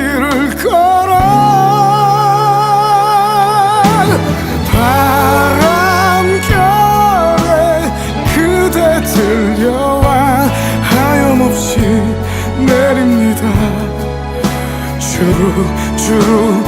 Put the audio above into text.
길을 걸어 바람결에 그대 들려와 하염없이 내립니다. 주룩주룩